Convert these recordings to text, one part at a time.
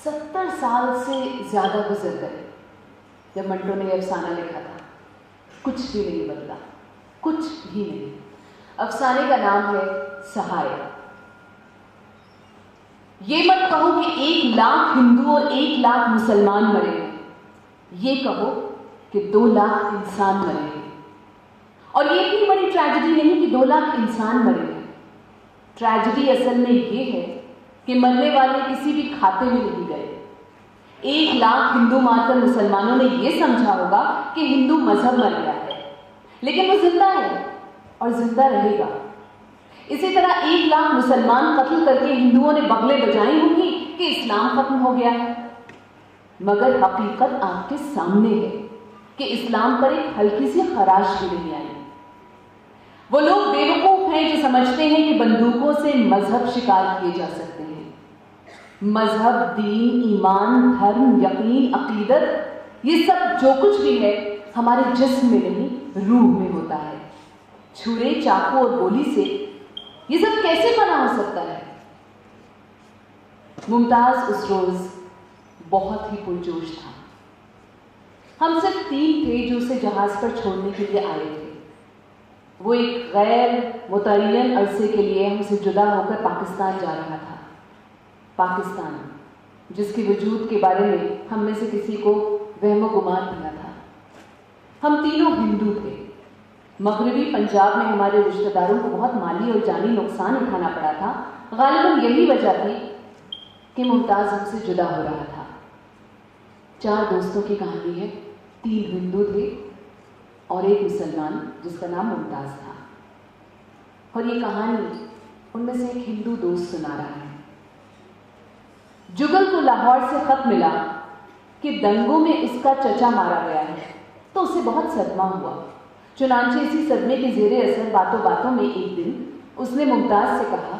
70 साल से ज़्यादा गुजर गए जब मंटो ने अफसाना लिखा था। कुछ भी नहीं बदला, कुछ भी नहीं। अफसाने का नाम है सहाय। ये मत कहो कि 1 लाख हिंदू और 1 लाख मुसलमान मरे हैं, ये कहो कि 2 लाख इंसान मरे हैं। और ये इतनी बड़ी ट्रेजेडी नहीं कि 2 लाख इंसान मरे हैं। ट्रेजेडी असल में ये है कि मरने वाले किसी भी खाते में नहीं गए। 1 लाख हिंदू मारकर मुसलमानों ने यह समझा होगा कि हिंदू मजहब मर गया है, लेकिन वो जिंदा है और जिंदा रहेगा। इसी तरह 1 लाख मुसलमान कत्ल करके हिंदुओं ने बगले बजाई होंगी कि इस्लाम खत्म हो गया है, मगर हकीकत आपके सामने है कि इस्लाम पर एक हल्की सी खराश भी नहीं आई। वो लोग बेवकूफ हैं जो समझते हैं कि बंदूकों से मजहब शिकार किए जा सकते हैं। मजहब, दीन, ईमान, धर्म, यकीन, अकीदत, ये सब जो कुछ भी है हमारे जिस्म में नहीं, रूह में होता है। छुरे, चाकू और गोली से ये सब कैसे बना हो सकता है? मुमताज उस रोज बहुत ही पुरजोश था। हम सिर्फ 3 थे जो उसे जहाज पर छोड़ने के लिए आए थे। वो एक गैर मुतय्यन अरसे के लिए हमसे जुदा होकर पाकिस्तान जा रहा था। पाकिस्तान जिसके वजूद के बारे में हम में से किसी को वहमो गुमान मिला था। हम तीनों हिंदू थे। मगरबी पंजाब में हमारे रिश्तेदारों को बहुत माली और जानी नुकसान उठाना पड़ा था। गालिबन यही वजह थी कि मुमताज हमसे जुदा हो रहा था। 4 दोस्तों की कहानी है। 3 हिंदू थे और 1 मुसलमान जिसका नाम मुमताज था। और ये कहानी उनमें से एक हिंदू दोस्त सुना रहा है। जुगल को लाहौर से खत मिला कि दंगों में उसका चचा मारा गया है, तो उसे बहुत सदमा हुआ। चुनांचे इसी सदमे के जेरे असर बातों बातों में एक दिन उसने मुमताज से कहा,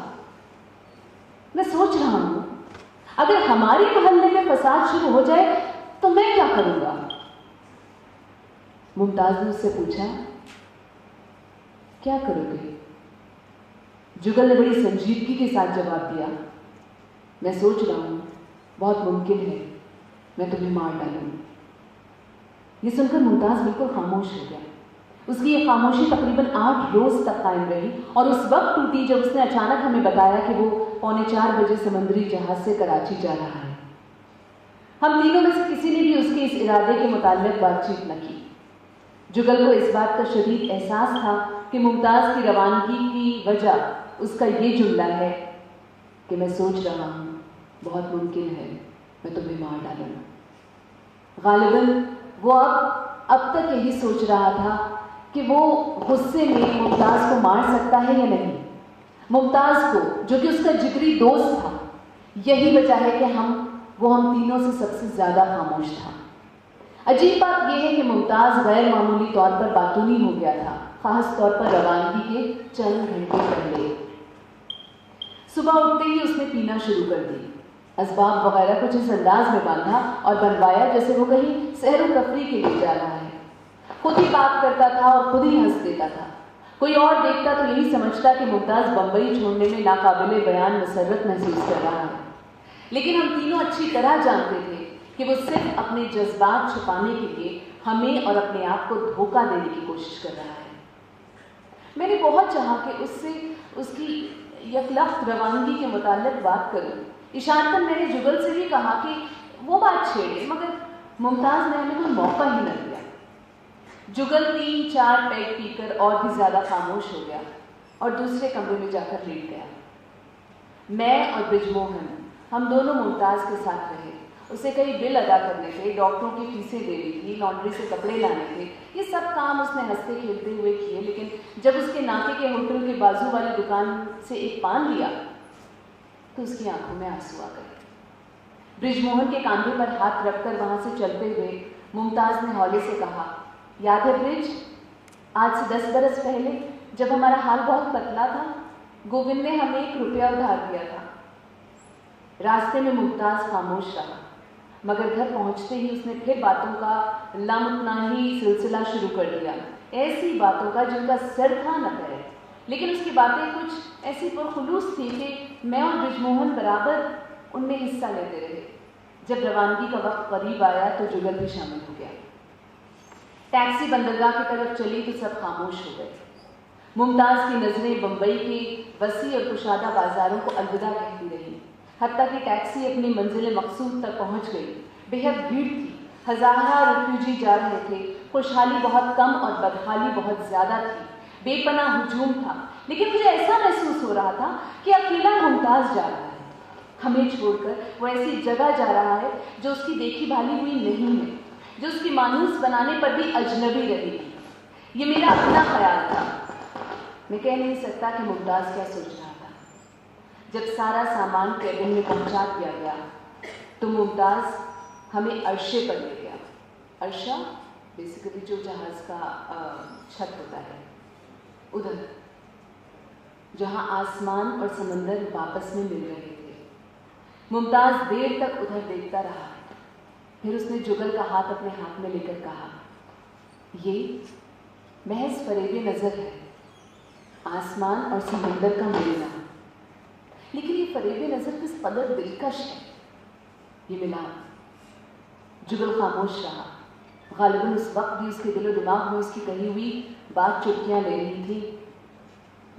मैं सोच रहा हूं अगर हमारे मोहल्ले में फसाद शुरू हो जाए तो मैं क्या करूंगा? मुमताज ने उससे पूछा, क्या करोगे? जुगल ने बड़ी संजीदगी के साथ जवाब दिया, मैं सोच रहा हूं बहुत मुमकिन है मैं तुम्हें मार डालूं। यह सुनकर मुमताज बिल्कुल खामोश हो गया। उसकी यह खामोशी तकरीबन 8 रोज तक कायम रही और उस वक्त टूटी जब उसने अचानक हमें बताया कि वो 3:45 बजे समुद्री जहाज से कराची जा रहा है। हम तीनों में से किसी ने भी उसके इस इरादे के मुताल्लिक बातचीत न की। जुगल को इस बात का शदीद एहसास था कि मुमताज की रवानगी की वजह उसका ये जुमला है कि मैं सोच रहा हूँ बहुत मुमकिन है मैं तुम्हें मार डालूंगा। गालिबन वो अब तक यही सोच रहा था कि वो गुस्से में मुमताज को मार सकता है या नहीं। मुमताज को, जो कि उसका जिगरी दोस्त था, यही वजह है कि हम तीनों से सबसे ज्यादा खामोश था। अजीब बात यह है कि मुमताज गैर मामूली तौर पर बातूनी हो गया था, खास तौर पर रवानगी के चंद घंटे पहले। सुबह उठते ही उसने पीना शुरू कर दी। असबाब वगैरह कुछ इस अंदाज में बांधा और बनवाया जैसे वो कहीं सैर व तफरीह के लिए जा रहा है। खुद ही बात करता था और खुद ही हंस देता था। कोई और देखता तो यही समझता कि मुमताज बंबई छोड़ने में नाकाबिले बयान मसरत महसूस कर रहा है, लेकिन हम तीनों अच्छी तरह जानते थे कि वो सिर्फ अपने जज्बात छुपाने के लिए हमें और अपने आप को धोखा देने की कोशिश कर रहा है। मैंने बहुत चाहा कि उससे उसकी यकलख्त रवानगी के मुताल्लिक बात करूं। इशारतन मैंने जुगल से भी कहा कि वो बात छेड़े, मगर मुमताज ने हमें कोई मौका ही न दिया। जुगल 3-4 पैग पीकर और भी ज्यादा खामोश हो गया और दूसरे कमरे में जाकर लेट गया। मैं और ब्रिजमोहन हम दोनों मुमताज के साथ रहे। उसे कई बिल अदा करने थे, डॉक्टरों की फीसें देनी थी, लॉन्ड्री से कपड़े लाने थे। ये सब काम उसने हंसते खेलते हुए किए, लेकिन जब उसके नाके के होटल के बाजू वाली दुकान से एक पान लिया तो उसकी आंखों में आंसू आ गए। ब्रिजमोहन के कांधे पर हाथ रखकर वहां से चलते हुए मुमताज ने हौले से कहा, याद है ब्रिज, आज से 10 बरस पहले जब हमारा हाल बहुत पतला था, गोविंद ने हमें 1 रुपया उधार दिया था। रास्ते में मुमताज खामोश रहा, मगर घर पहुंचते ही उसने फिर बातों का लामुतनाही सिलसिला शुरू कर दिया, ऐसी बातों का जिनका सर था न करे। लेकिन उसकी बातें कुछ ऐसी पुरखुलूस थी कि मैं और ब्रिजमोहन बराबर उनमें हिस्सा लेते रहे। जब रवानगी का वक्त करीब आया तो जुगल भी शामिल हो गया। टैक्सी बंदरगाह की तरफ चली तो सब खामोश हो गए। मुमताज़ की नज़रें बम्बई के वसी और कुशादा बाजारों को अलविदा कहती रही। हत्ता कि टैक्सी अपनी मंजिल मकसूद तक पहुंच गई। बेहद भीड़ थी, हज़ार रिफ्यूजी जा रहे थे। खुशहाली बहुत कम और बदहाली बहुत ज़्यादा थी। बेपनाह हुजूम था, लेकिन मुझे ऐसा महसूस हो रहा था कि अकेला मुमताज़ जा रहा है, हमें छोड़कर। वो ऐसी जगह जा रहा है जो उसकी देखी भाली हुई नहीं है, जो उसकी मानूस बनाने पर भी अजनबी रहेगी। ये मेरा अपना ख्याल था। मैं कह नहीं सकता कि मुमताज़ क्या सोच रहा था। जब सारा सामान कैबिन में पहुंचा दिया गया तो मुमताज़ हमें अर्शे पर ले गया। अर्शा बेसिकली जो जहाज़ का छत होता है, उधर जहां आसमान और समंदर वापस में मिल रहे थे। मुमताज़ देर तक उधर देखता रहा। फिर उसने जुगल का हाथ अपने हाथ में लेकर कहा, ये महज फरेब नज़र है, आसमान और समंदर का मिलना। लेकिन ये फरेब नज़र किस कदर दिलकश है, ये मिलाप। जुगल खामोश रहा। गालिबन उस वक्त भी उसके दिलो दिमाग में उसकी कही हुई बात चुटकियाँ ले रही थी।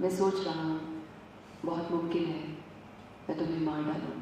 मैं सोच रहा हूँ बहुत मुमकिन है मैं तुम्हें मार डालूं।